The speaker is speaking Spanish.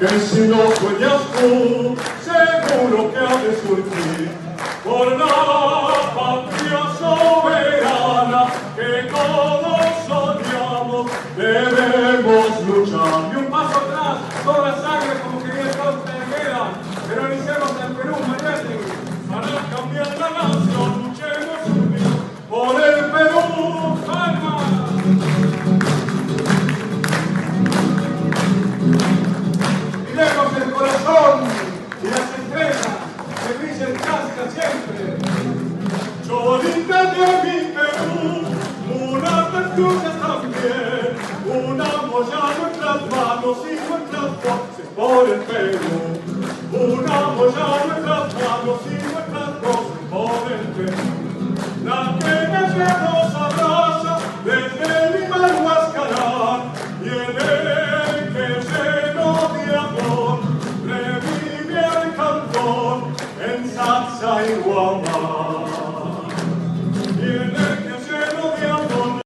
que si no sueñas tú, seguro que ha de surgir por la patria soberana que todos soñamos, debemos luchar. Y un paso atrás, toda la sangre como quería el cauce de guerra, heroicemos el Perú, Mariette, para cambiar la nación, luchemos unidos por el Perú, ¡palmas! Miremos el corazón y las estrellas que brillan casca siempre. Cholita de mi Perú, unas virtudes también, unamos ya nuestras manos y nuestras voces por el Perú. Unamos ya nuestras manos y nuestras voces por el Perú. La pena que nos abraza desde Lima al Huascarán, y en el que lleno de amor revive el cantón en salsa y guamán.